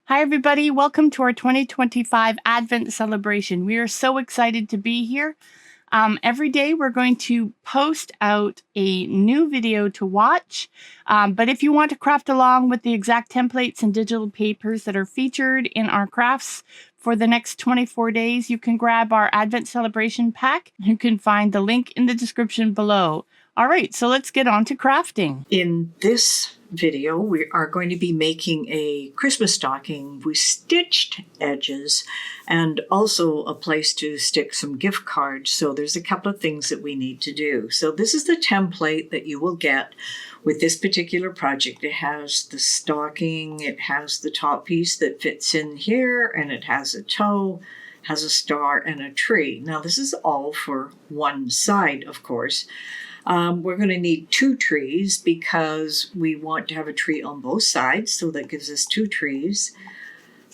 Hi, everybody. Welcome to our 2025 Advent celebration. We are so excited to be here. Every day we're going to post out a new video to watch. But if you want to craft along with the exact templates and digital papers that are featured in our crafts for the next 24 days, you can grab our Advent celebration pack. You can find the link in the description below. All right, so let's get on to crafting. In this video, we are going to be making a Christmas stocking with stitched edges and also a place to stick some gift cards. So there's a couple of things that we need to do. So this is the template that you will get with this particular project. It has the stocking, it has the top piece that fits in here, and it has a toe, has a star, and a tree. Now this is all for one side, of course. We're going to need 2 trees because we want to have a tree on both sides, so that gives us 2 trees.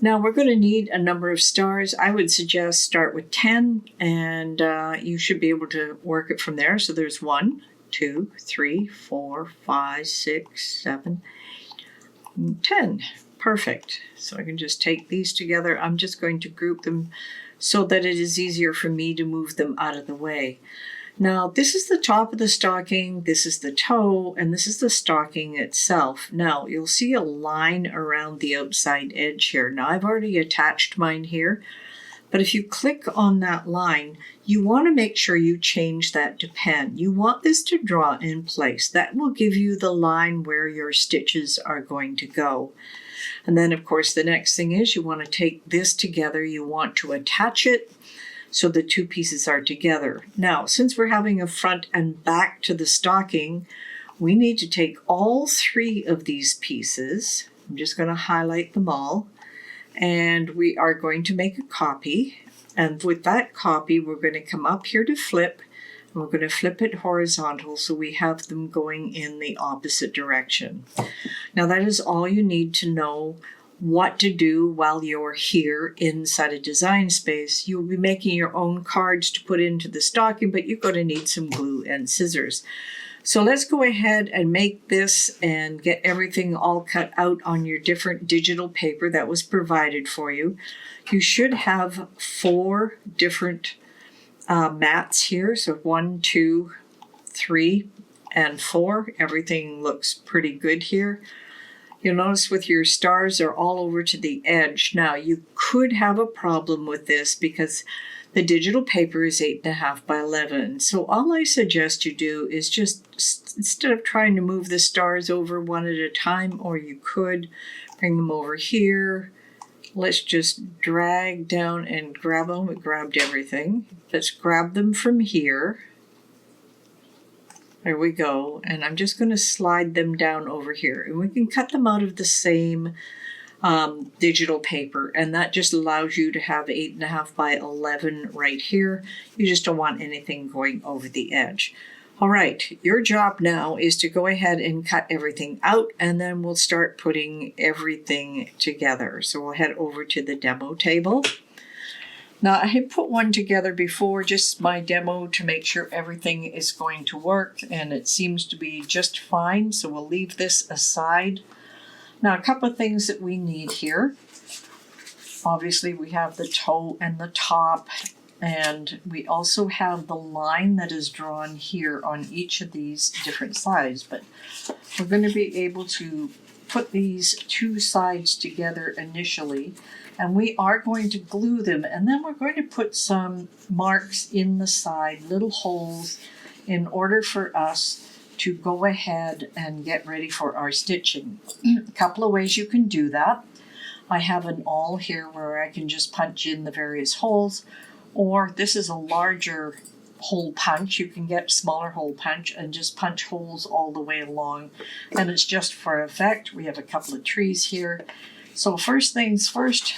Now we're going to need a number of stars. I would suggest start with 10 and you should be able to work it from there. So there's 1, 2, 3, 4, 5, 6, 7, 10. Perfect. So I can just take these together. I'm just going to group them so that it is easier for me to move them out of the way. Now, this is the top of the stocking, this is the toe, and this is the stocking itself. Now, you'll see a line around the outside edge here. Now, I've already attached mine here, but if you click on that line, you want to make sure you change that to pen. You want this to draw in place. That will give you the line where your stitches are going to go. And then, of course, the next thing is you want to take this together. You want to attach it so the 2 pieces are together. Now, since we're having a front and back to the stocking, we need to take all 3 of these pieces. I'm just going to highlight them all. And we are going to make a copy. And with that copy, we're going to come up here to flip. And we're going to flip it horizontal so we have them going in the opposite direction. Now, that is all you need to know what to do while you're here inside a design space. You'll be making your own cards to put into the stocking, but you're going to need some glue and scissors. So let's go ahead and make this and get everything all cut out on your different digital paper that was provided for you. You should have 4 different mats here. So 1, 2, 3, and 4. Everything looks pretty good here. You'll notice with your stars are all over to the edge. Now, you could have a problem with this because the digital paper is 8.5 by 11. So all I suggest you do is just, instead of trying to move the stars over one at a time, or you could bring them over here, let's just drag down and grab them. We grabbed everything. Let's grab them from here. There we go, and I'm just going to slide them down over here, and we can cut them out of the same digital paper, and that just allows you to have 8.5 by 11 right here. You just don't want anything going over the edge. All right, your job now is to go ahead and cut everything out, and then we'll start putting everything together. So we'll head over to the demo table. Now, I had put one together before, just my demo, to make sure everything is going to work, and it seems to be just fine, so we'll leave this aside. Now, a couple of things that we need here. Obviously, we have the toe and the top, and we also have the line that is drawn here on each of these different sides, but we're going to be able to put these 2 sides together initially. And we are going to glue them, and then we're going to put some marks in the side, little holes, in order for us to go ahead and get ready for our stitching. A couple of ways you can do that. I have an awl here where I can just punch in the various holes, or this is a larger hole punch. You can get smaller hole punch and just punch holes all the way along, and it's just for effect. We have a couple of trees here. So first things first,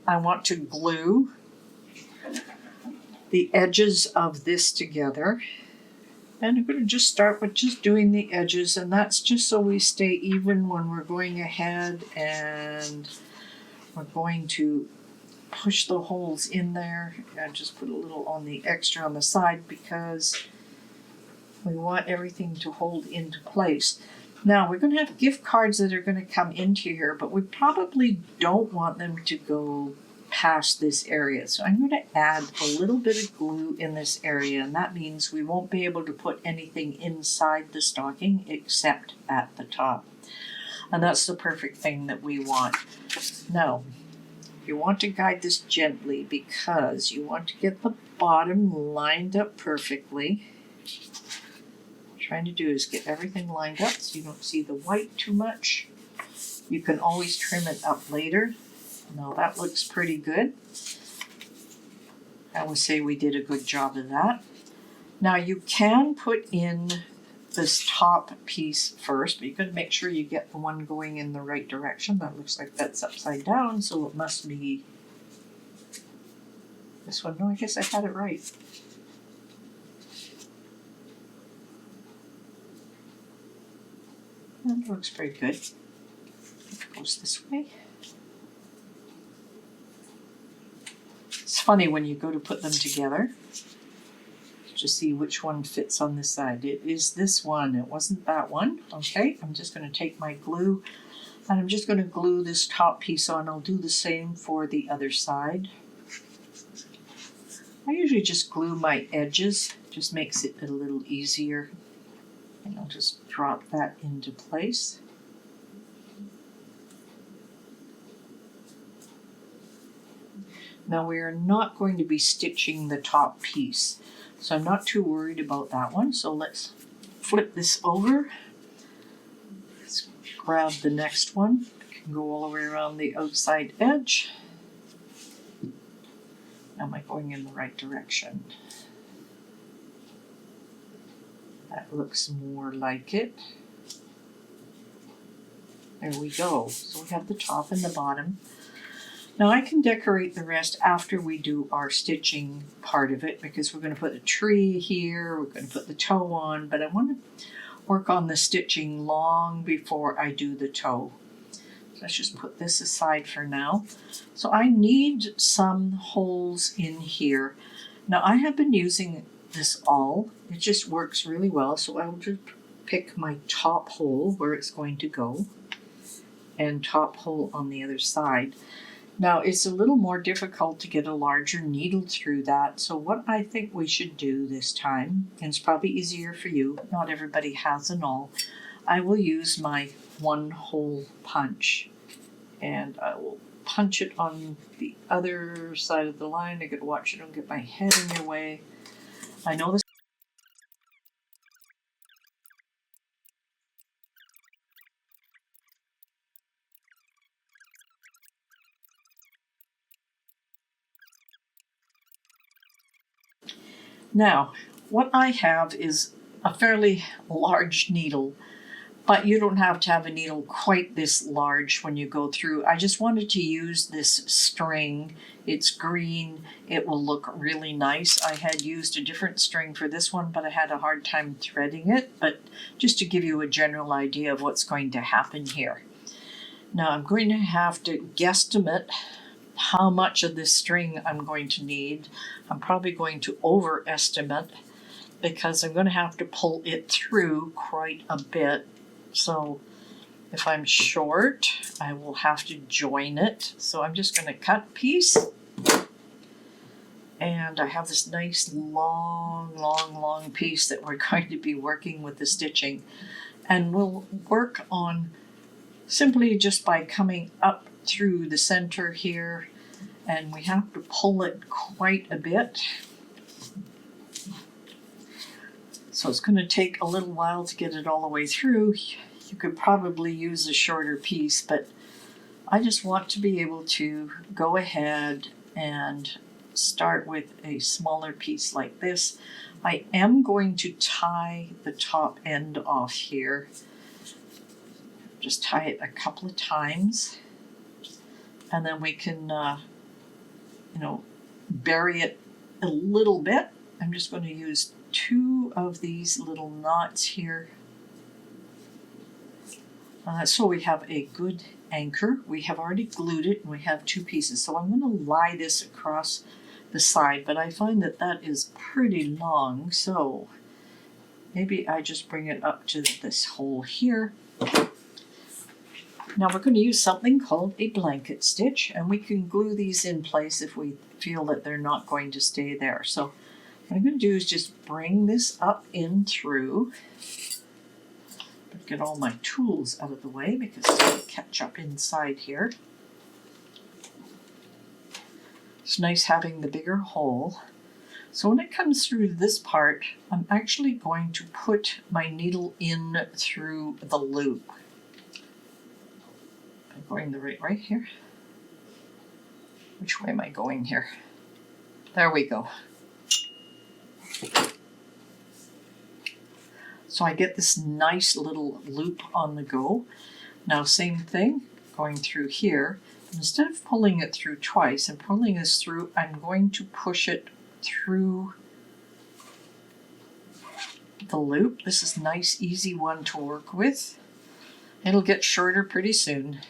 I want to glue the edges of this together. And I'm going to just start with just doing the edges, and that's just so we stay even when we're going ahead and we're going to push the holes in there. I just put a little on the extra on the side because we want everything to hold into place. Now we're going to have gift cards that are going to come into here, but we probably don't want them to go past this area. So I'm going to add a little bit of glue in this area, and that means we won't be able to put anything inside the stocking except at the top. And that's the perfect thing that we want. Now, you want to guide this gently because you want to get the bottom lined up perfectly. What I'm trying to do is get everything lined up so you don't see the white too much. You can always trim it up later. Now that looks pretty good. I would say we did a good job of that. Now you can put in this top piece first, but you got to make sure you get the one going in the right direction. That looks like that's upside down, so it must be this one. No, I guess I had it right. That looks pretty good. It goes this way. It's funny when you go to put them together to see which one fits on this side. It is this one. It wasn't that one. Okay, I'm just going to take my glue and I'm just going to glue this top piece on. I'll do the same for the other side. I usually just glue my edges. Just makes it a little easier. And I'll just drop that into place. Now we are not going to be stitching the top piece, so I'm not too worried about that one. So let's flip this over. Let's grab the next one. I can go all the way around the outside edge. Am I going in the right direction? That looks more like it. There we go. So we have the top and the bottom. Now I can decorate the rest after we do our stitching part of it, because we're going to put a tree here, we're going to put the toe on, but I want to work on the stitching long before I do the toe. So let's just put this aside for now. So I need some holes in here. Now I have been using this awl. It just works really well. So I'll just pick my top hole where it's going to go and top hole on the other side. Now it's a little more difficult to get a larger needle through that. So what I think we should do this time, and it's probably easier for you, not everybody has an awl, I will use my one hole punch. And I will punch it on the other side of the line. I gotta watch it, don't get my head in your way. I know this. Now, what I have is a fairly large needle, but you don't have to have a needle quite this large when you go through. I just wanted to use this string. It's green. It will look really nice. I had used a different string for this one, but I had a hard time threading it. But just to give you a general idea of what's going to happen here. Now I'm going to have to guesstimate how much of this string I'm going to need. I'm probably going to overestimate because I'm going to have to pull it through quite a bit. So if I'm short, I will have to join it. So I'm just going to cut a piece. And I have this nice long piece that we're going to be working with the stitching. And we'll work on simply just by coming up through the center here. And we have to pull it quite a bit. So it's going to take a little while to get it all the way through. You could probably use a shorter piece, but I just want to be able to go ahead and start with a smaller piece like this. I am going to tie the top end off here. Just tie it a couple of times, and then we can bury it a little bit. I'm just going to use 2 of these little knots here. So we have a good anchor. We have already glued it and we have 2 pieces. So I'm going to lie this across the side, but I find that that is pretty long. So maybe I just bring it up to this hole here. Now we're going to use something called a blanket stitch, and we can glue these in place if we feel that they're not going to stay there. So what I'm going to do is just bring this up in through. Get all my tools out of the way because it's going to catch up inside here. It's nice having the bigger hole. So when it comes through this part, I'm actually going to put my needle in through the loop. I'm going the right here. Which way am I going here? There we go. So I get this nice little loop on the go. Now same thing, going through here. Instead of pulling it through twice and pulling this through, I'm going to push it through the loop. This is a nice, easy one to work with. It'll get shorter pretty soon.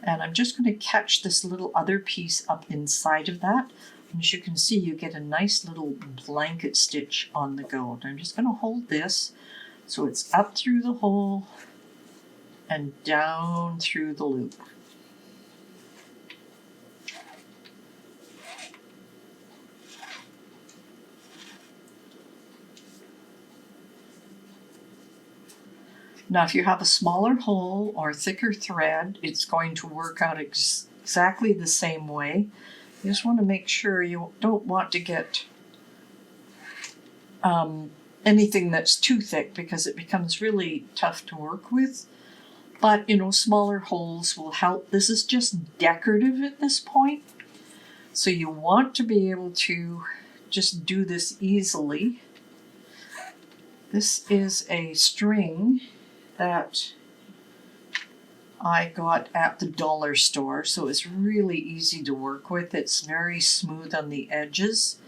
And I'm just going to catch this little other piece up inside of that. And as you can see, you get a nice little blanket stitch on the go. And I'm just going to hold this so it's up through the hole and down through the loop. Now if you have a smaller hole or thicker thread, it's going to work out exactly the same way. You just want to make sure you don't want to get anything that's too thick because it becomes really tough to work with. But, you know, smaller holes will help. This is just decorative at this point. So you want to be able to just do this easily. This is a string that I got at the dollar store, so it's really easy to work with. It's very smooth on the edges.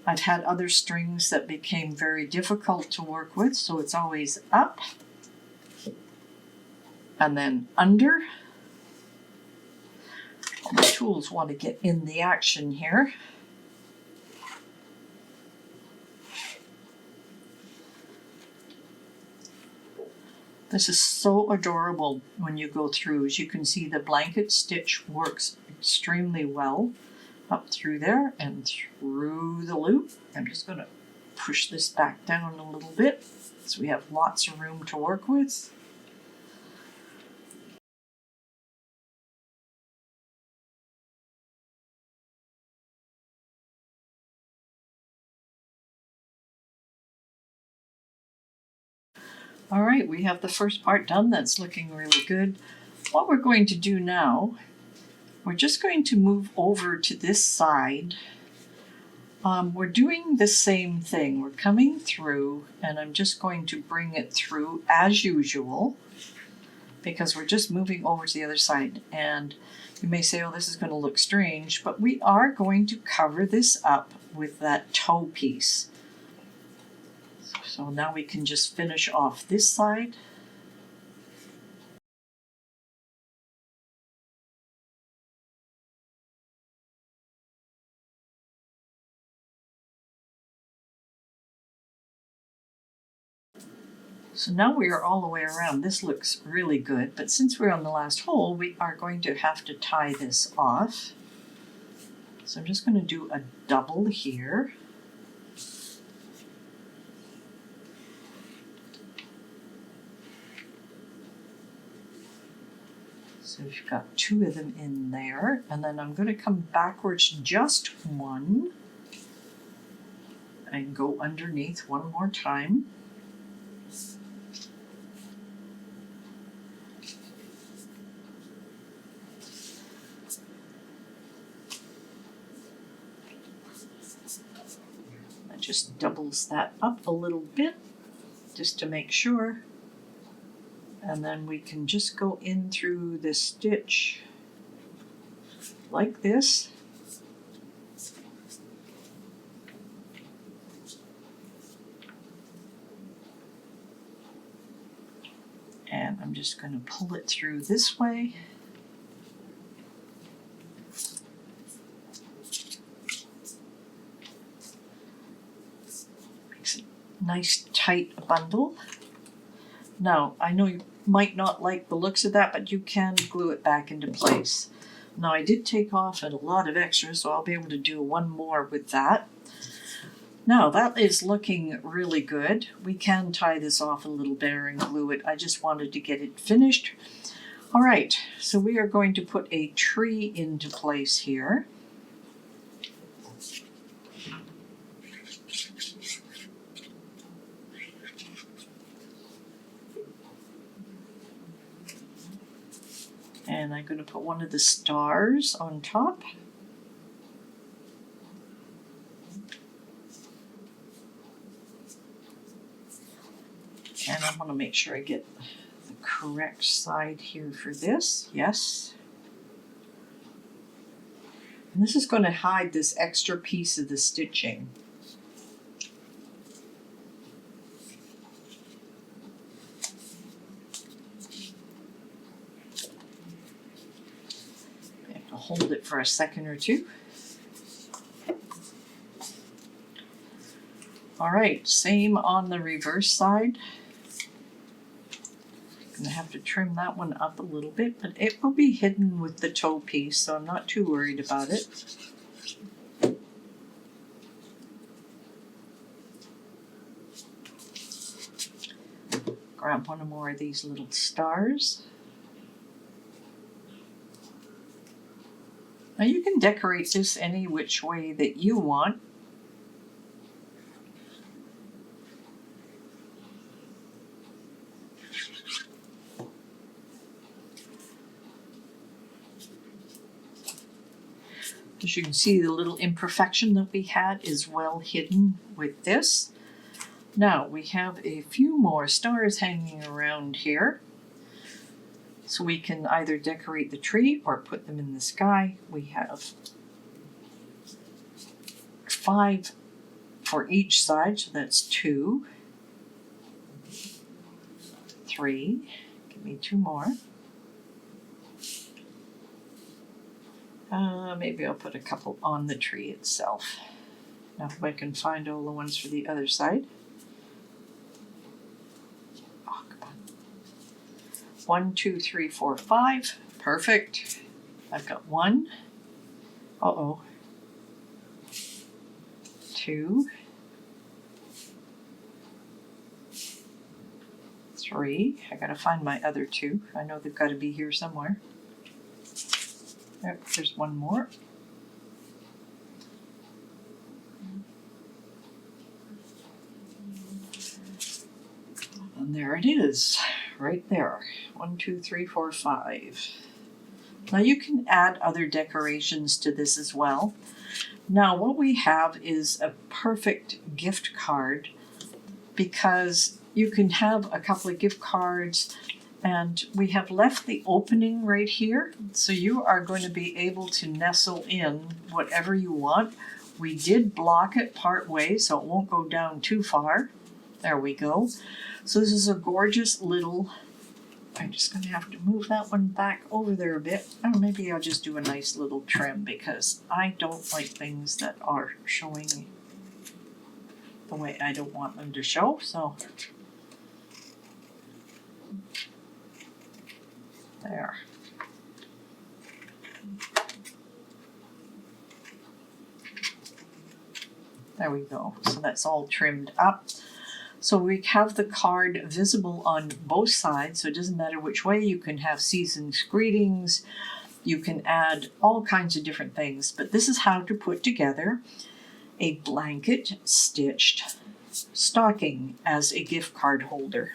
I've had other strings that became very difficult to work with, so it's always up and then under. All my tools want to get in the action here. This is so adorable when you go through. As you can see, the blanket stitch works extremely well up through there and through the loop. I'm just going to push this back down a little bit so we have lots of room to work with. All right, we have the first part done. That's looking really good. What we're going to do now, we're just going to move over to this side. We're doing the same thing. We're coming through, and I'm just going to bring it through as usual because we're just moving over to the other side. And you may say, oh, this is going to look strange, but we are going to cover this up with that toe piece. So now we can just finish off this side. So now we are all the way around. This looks really good, but since we're on the last hole, we are going to have to tie this off. So I'm just going to do a double here. So we've got two of them in there, and then I'm going to come backwards just one and go underneath one more time. That just doubles that up a little bit just to make sure. And then we can just go in through this stitch like this. And I'm just going to pull it through this way. Makes a nice tight bundle. Now, I know might not like the looks of that, but you can glue it back into place. Now I did take off a lot of extra, so I'll be able to do one more with that. Now that is looking really good. We can tie this off a little better and glue it. I just wanted to get it finished. All right, so we are going to put a tree into place here. And I'm going to put one of the stars on top. And I want to make sure I get the correct side here for this. Yes. And this is going to hide this extra piece of the stitching. Hold it for a second or two. All right, same on the reverse side. I'm gonna have to trim that one up a little bit, but it will be hidden with the toe piece, so I'm not too worried about it. Grab one more of these little stars. Now you can decorate this any which way that you want. As you can see, the little imperfection that we had is well hidden with this. Now we have a few more stars hanging around here. So we can either decorate the tree or put them in the sky. We have 5 for each side, so that's 2, 3, give me 2 more. Maybe I'll put a couple on the tree itself. Now if I can find all the ones for the other side. Oh, come on. 1, 2, 3, 4, 5. Perfect. I've got 1. Uh-oh. 2. 3. I gotta find my other 2. I know they've got to be here somewhere. Yep, there's 1 more. And there it is, right there. 1, 2, 3, 4, 5. Now you can add other decorations to this as well. Now what we have is a perfect gift card because you can have a couple of gift cards. And we have left the opening right here, so you are going to be able to nestle in whatever you want. We did block it part way, so it won't go down too far. There we go. So this is a gorgeous little, I'm just going to have to move that one back over there a bit. Or maybe I'll just do a nice little trim because I don't like things that are showing the way I don't want them to show, so. There. There we go. So that's all trimmed up. So we have the card visible on both sides, so it doesn't matter which way. You can have season's greetings. You can add all kinds of different things. But this is how to put together a blanket stitched stocking as a gift card holder.